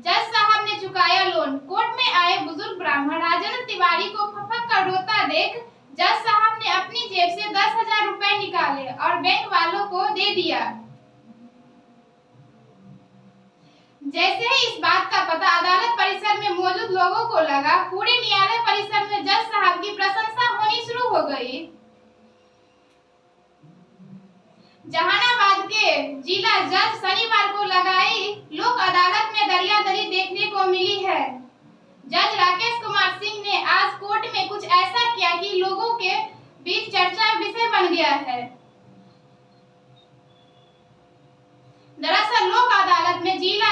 जज साहब ने चुकाया लोन। कोर्ट में आए बुजुर्ग ब्राह्मण राजेंद्र तिवारी को फपक कर रोता देख जज साहब ने अपनी जेब से 10,000 रुपए निकाले और बैंक वालों को दे दिया। जैसे ही इस बात का पता अदालत परिसर में मौजूद लोगों को लगा, पूरे न्यायालय परिसर में जज साहब की प्रशंसा होनी शुरू हो गई। जहानाबाद के जिला जज शनिवार को लगाई लोक अदालत में दरियादरी देखने को मिली है। जज राकेश कुमार सिंह ने आज कोर्ट में कुछ ऐसा किया कि लोगों के बीच चर्चा विषय बन गया है। दरअसल लोक अदालत में जिला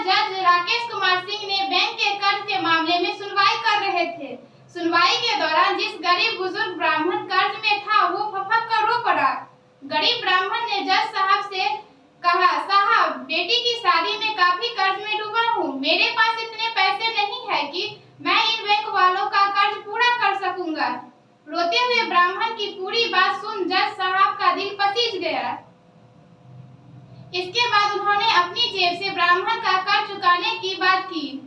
जज राकेश कुमार सिंह ने बैंक के कर्ज के मामले में सुनवाई कर रहे थे। सुनवाई के दौरान जिस गरीब बुजुर्ग ब्राह्मण कर्ज में था वो फपक कर रो पड़ा। गरीब ब्राह्मण ने जज साहब से कहा, साहब बेटी की शादी में काफी कर्ज में डूबा हूँ, मेरे पास इतने पैसे नहीं है कि मैं इन बैंक वालों का कर्ज पूरा कर सकूंगा। रोते हुए ब्राह्मण की पूरी बात सुन जज साहब का दिल पसीज गया। इसके बाद उन्होंने अपनी जेब से ब्राह्मण का कर्ज चुकाने की बात की।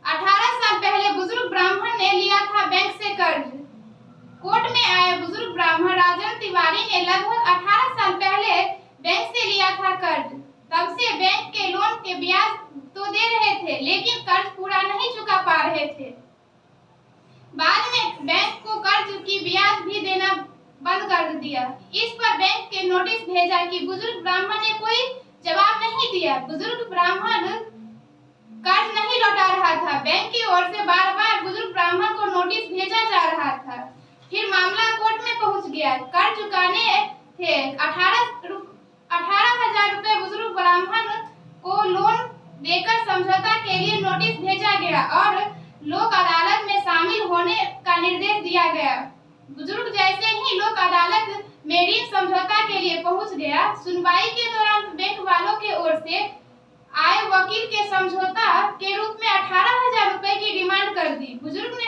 18 साल पहले बुजुर्ग ब्राह्मण ने लिया था बैंक से कर्ज। कोर्ट में आए बुजुर्ग ब्राह्मण राजेंद्र तिवारी ने लगभग 18 साल पहले बैंक से लिया था कर्ज। तब से बैंक के लोन के ब्याज तो दे रहे थे, लेकिन कर्ज पूरा नहीं चुका पा रहे थे। बाद में बैंक को कर्ज की ब्याज भी देना बंद कर दिया। इस पर बैंक के नोटिस भेजा कि बुजुर्ग ब्राह्मण ने कोई जवाब नहीं दिया। बुजुर्ग ब्राह्मण कर्ज नहीं लौटा रहा था। बैंक की ओर से बार-बार बुजुर्ग ब्राह्मण को नोटिस भेजा जा रहा था। फिर मामला कोर्ट में पहुंच गया। कर्ज चुकाने थे 18,000 रुपए बुजुर्ग ब्राह्मण को लोन देकर समझौता के लिए नोटिस भेजा गया और लोक अदालत में शामिल होने का निर्देश दिया गया। बुजुर्ग जैसे ही लोक अदालत में ऋण समझौता के लिए पहुंच गया, सुनवाई के दौरान बैंक वालों के ओर से आए वकील के समझौता के रूप में 18,000 रुपए की डिमांड कर दी। बुजुर्ग ने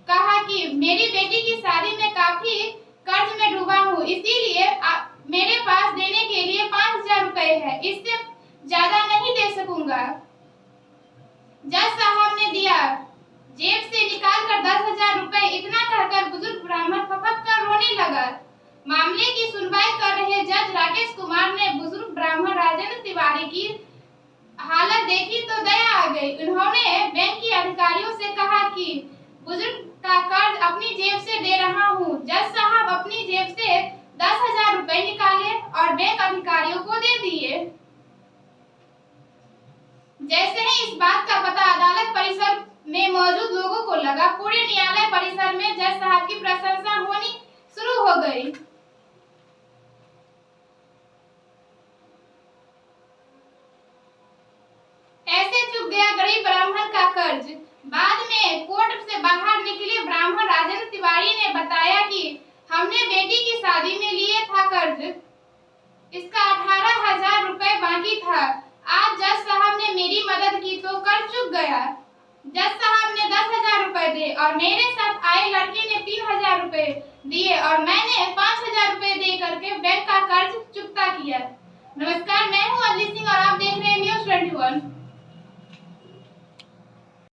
कहा कि मेरी बेटी की शादी में काफी कर्ज में डूबा हूँ, इसीलिए मेरे पास देने के लिए 5,000 रुपए है, इससे ज्यादा नहीं दे सकूंगा। जज साहब ने दिया। जेब से निकाल कर 10,000 रुपए, इतना कहकर बुजुर्ग ब्राह्मण फपक कर रोने लगा। मामले की सुनवाई कर रहे जज राकेश कुमार ने बुजुर्ग ब्राह्मण राजेंद्र तिवारी की हालत देखी तो दया आ गई। उन्होंने बैंक के अधिकारियों से कहा कि बुजुर्ग का कर्ज अपनी जेब से दे रहा हूँ। जज साहब अपनी जेब से 10,000 रुपए निकाले और बैंक अधिकारियों को दे दिए। जैसे ही इस बात का पता अदालत परिसर में मौजूद लोगों को लगा, पूरे न्यायालय परिसर में जज साहब की प्रशंसा होनी शुरू हो गई। ऐसे चुक गया गरीब ब्राह्मण का कर्ज। बाद में कोर्ट से बाहर निकले ब्राह्मण राजेंद्र तिवारी ने बताया कि हमने बेटी की शादी में लिए था कर्ज, इसका 18,000 रुपए बाकी था। आज जज साहब ने मेरी मदद की तो कर्ज चुक गया। जज साहब ने 10,000 रुपए दिए और मेरे साथ आए लड़के ने 3,000 रुपए दिए और मैंने 5,000 रुपए दे करके बैंक का कर्ज चुकता किया। नमस्कार, मैं हूँ अदिति सिंह और आप देख रहे हैं न्यूज़ 21।